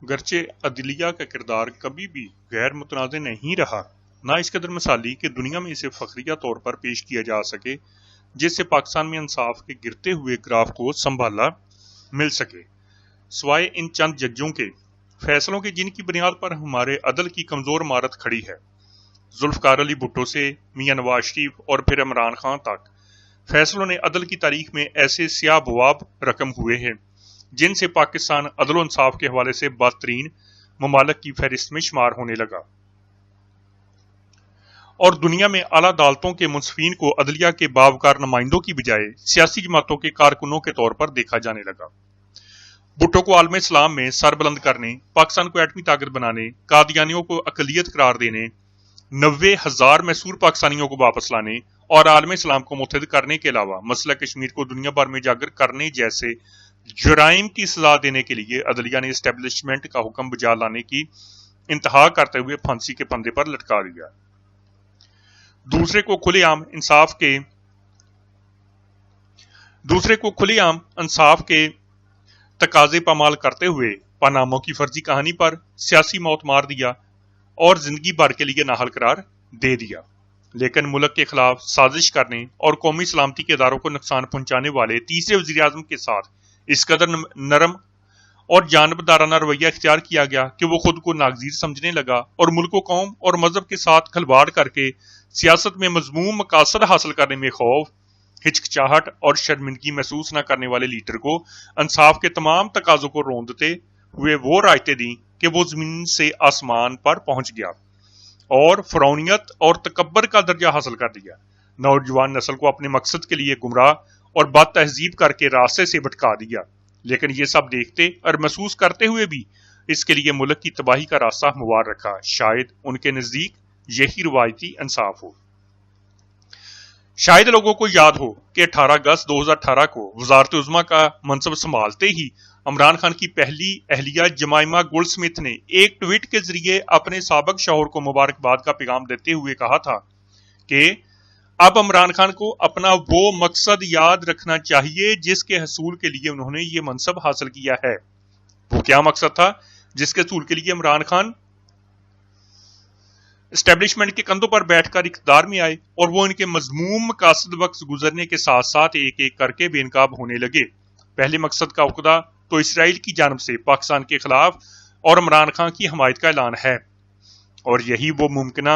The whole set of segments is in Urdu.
گرچہ عدلیہ کا کردار کبھی بھی غیر متنازع نہیں رہا، نہ اس قدر مثالی کہ دنیا میں اسے فخریہ طور پر پیش کیا جا سکے، جس سے پاکستان میں انصاف کے گرتے ہوئے گراف کو سنبھالا مل سکے، سوائے ان چند ججوں کے فیصلوں کے جن کی بنیاد پر ہمارے عدل کی کمزور عمارت کھڑی ہے۔ ذوالفقار علی بھٹو سے میاں نواز شریف اور پھر عمران خان تک فیصلوں نے عدل کی تاریخ میں ایسے سیاہ بواب رقم ہوئے ہیں جن سے پاکستان عدل و انصاف کے حوالے سے بدترین ممالک کی فہرست میں شمار ہونے لگا، اور دنیا میں اعلیٰ عدالتوں کے منصفین کو عدلیہ کے باوقار نمائندوں کی بجائے سیاسی جماعتوں کے کارکنوں کے طور پر دیکھا جانے لگا۔ بھٹو کو عالم اسلام میں سر بلند کرنے، پاکستان کو ایٹمی طاقت بنانے، قادیانیوں کو اقلیت قرار دینے، 90,000 محصور پاکستانیوں کو واپس لانے اور عالم اسلام کو متحد کرنے کے علاوہ مسئلہ کشمیر کو دنیا بھر میں اجاگر کرنے جیسے جرائم کی سزا دینے کے لیے عدلیہ نے اسٹیبلشمنٹ کا حکم بجا لانے کی انتہا کرتے ہوئے پھانسی کے پھندے پر لٹکا دیا۔ دوسرے کو کھلے عام انصاف کے تقاضے پامال کرتے ہوئے پاناموں کی فرضی کہانی پر سیاسی موت مار دیا اور زندگی بھر کے لیے نااہل قرار دے دیا، لیکن ملک کے خلاف سازش کرنے اور قومی سلامتی کے اداروں کو نقصان پہنچانے والے تیسرے وزیر اعظم کے ساتھ اس قدر نرم اور جانبدارانہ رویہ اختیار کیا گیا کہ وہ خود کو ناگزیر سمجھنے لگا اور ملک و قوم اور مذہب کے ساتھ کھلواڑ کر کے سیاست میں مذموم مقاصد حاصل کرنے میں خوف، ہچکچاہٹ اور شرمندگی محسوس نہ کرنے والے لیڈر کو انصاف کے تمام تقاضوں کو روندتے ہوئے وہ رائٹیں دیں کہ وہ زمین سے آسمان پر پہنچ گیا اور فرعونیت اور تکبر کا درجہ حاصل کر دیا، نوجوان نسل کو اپنے مقصد کے لیے گمراہ اور بد تہذیب کر کے راستے سے بھٹکا دیا، لیکن یہ سب دیکھتے اور محسوس کرتے ہوئے بھی اس کے لیے ملک کی تباہی کا راستہ ہموار رکھا۔ شاید ان کے نزدیک یہی روایتی انصاف ہو۔ شاید لوگوں کو یاد ہو کہ 18 اگست 2018 کو وزارت عظمیٰ کا منصب سنبھالتے ہی عمران خان کی پہلی اہلیہ جمائمہ گولڈ سمتھ نے ایک ٹویٹ کے ذریعے اپنے سابق شوہر کو مبارکباد کا پیغام دیتے ہوئے کہا تھا کہ اب عمران خان کو اپنا وہ مقصد یاد رکھنا چاہیے جس کے حصول کے لیے انہوں نے یہ منصب حاصل کیا ہے۔ وہ کیا مقصد تھا جس کے حصول کے لیے عمران خان اسٹیبلشمنٹ کے کندھوں پر بیٹھ کر اقتدار میں آئے، اور وہ ان کے مذموم مقاصد وقت گزرنے کے ساتھ ساتھ ایک ایک کر کے بے نقاب ہونے لگے۔ پہلے مقصد کا عقدہ تو اسرائیل کی جانب سے پاکستان کے خلاف اور عمران خان کی حمایت کا اعلان ہے، اور یہی وہ ممکنہ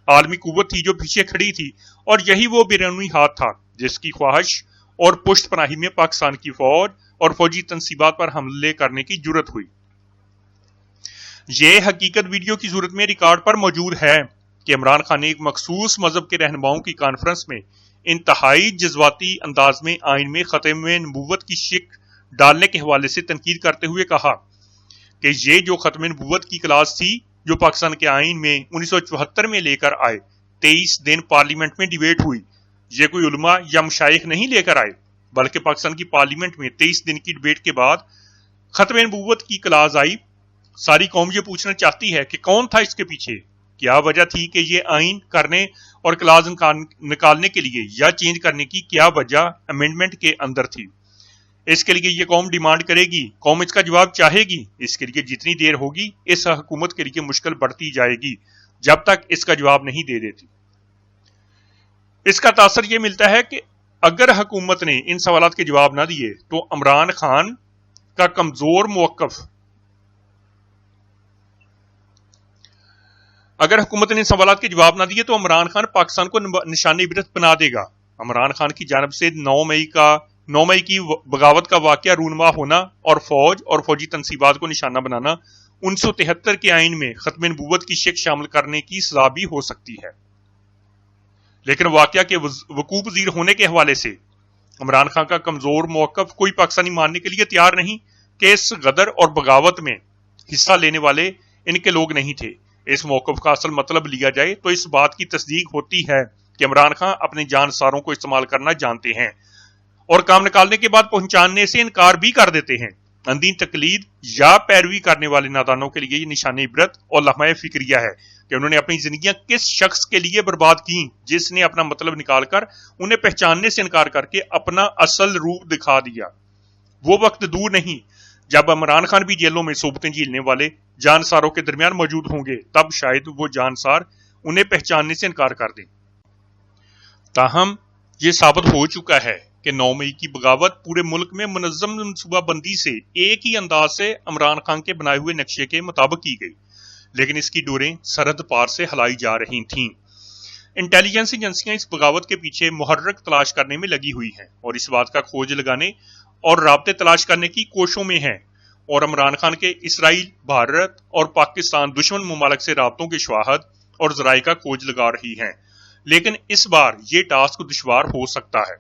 عالمی قوت تھی جو پیچھے کھڑی تھی، اور یہی وہ بیرونی ہاتھ تھا جس کی خواہش اور پشت پناہی میں پاکستان کی فوج اور فوجی تنصیبات پر حملے کرنے کی جرت ہوئی۔ یہ حقیقت ویڈیو کی صورت میں ریکارڈ پر موجود ہے کہ عمران خان نے ایک مخصوص مذہب کے رہنماؤں کی کانفرنس میں انتہائی جذباتی انداز میں آئین میں ختم نبوت کی شک ڈالنے کے حوالے سے تنقید کرتے ہوئے کہا کہ یہ جو ختم نبوت کی کلاس تھی جو پاکستان کے آئین میں 1974 میں لے کر آئے، 23 دن پارلیمنٹ میں ڈیبیٹ ہوئی، یہ کوئی علماء یا مشائخ نہیں لے کر آئے، بلکہ پاکستان کی پارلیمنٹ میں 23 دن کی ڈیبیٹ کے بعد ختم نبوت کی کلاس آئی۔ ساری قوم یہ پوچھنا چاہتی ہے کہ کون تھا اس کے پیچھے، کیا وجہ تھی کہ یہ آئین کرنے اور کلاس نکالنے کے لیے یا چینج کرنے کی کیا وجہ امینڈمنٹ کے اندر تھی؟ اس کے لیے یہ قوم ڈیمانڈ کرے گی، قوم اس کا جواب چاہے گی، اس کے لیے جتنی دیر ہوگی اس حکومت کے لیے مشکل بڑھتی جائے گی جب تک اس کا جواب نہیں دے دیتی۔ اس کا تاثر یہ ملتا ہے کہ اگر حکومت نے ان سوالات کے جواب نہ دیے تو عمران خان کا کمزور موقف پاکستان کو نشان عبرت بنا دے گا۔ عمران خان کی جانب سے 9 مئی کی بغاوت کا واقعہ رونما ہونا اور فوج اور فوجی تنصیبات کو نشانہ بنانا 1973 کے آئین میں ختم نبوت کی شک شامل کرنے کی سزا بھی ہو سکتی ہے، لیکن واقعہ کے وقوع پذیر ہونے کے حوالے سے عمران خان کا کمزور موقف کوئی پاکستانی ماننے کے لیے تیار نہیں کہ اس غدر اور بغاوت میں حصہ لینے والے ان کے لوگ نہیں تھے۔ اس موقف کا اصل مطلب لیا جائے تو اس بات کی تصدیق ہوتی ہے کہ عمران خان اپنے جان ساروں کو استعمال کرنا جانتے ہیں اور کام نکالنے کے بعد پہنچانے سے انکار بھی کر دیتے ہیں۔ اندین تقلید یا پیروی کرنے والے نادانوں کے لیے یہ نشان عبرت اور لمحہ فکریہ ہے کہ انہوں نے اپنی زندگیاں کس شخص کے لیے برباد کی جس نے اپنا مطلب نکال کر انہیں پہچاننے سے انکار کر کے اپنا اصل روپ دکھا دیا۔ وہ وقت دور نہیں جب عمران خان بھی جیلوں میں صوبتیں جھیلنے والے جانساروں کے درمیان موجود ہوں گے تب شاید وہ جانسار انہیں پہچاننے سے انکار کر دیں۔ تاہم یہ ثابت ہو چکا ہے کہ 9 مئی کی بغاوت پورے ملک میں منظم منصوبہ بندی سے ایک ہی انداز سے عمران خان کے بنائے ہوئے نقشے کے مطابق کی گئی، لیکن اس کی ڈوریں سرحد پار سے ہلائی جا رہی تھیں۔ انٹیلیجنس ایجنسیاں اس بغاوت کے پیچھے محرک تلاش کرنے میں لگی ہوئی ہیں اور اس بات کا کھوج لگانے اور رابطے تلاش کرنے کی کوششوں میں ہیں، اور عمران خان کے اسرائیل، بھارت اور پاکستان دشمن ممالک سے رابطوں کے شواہد اور ذرائع کا کھوج لگا رہی ہیں۔ لیکن اس بار یہ ٹاسک دشوار ہو سکتا ہے،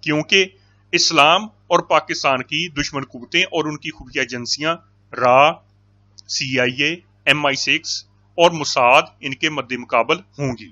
کیونکہ اسلام اور پاکستان کی دشمن قوتیں اور ان کی خفیہ ایجنسیاں را، CIA، MI6 اور موساد ان کے مد مقابل ہوں گی۔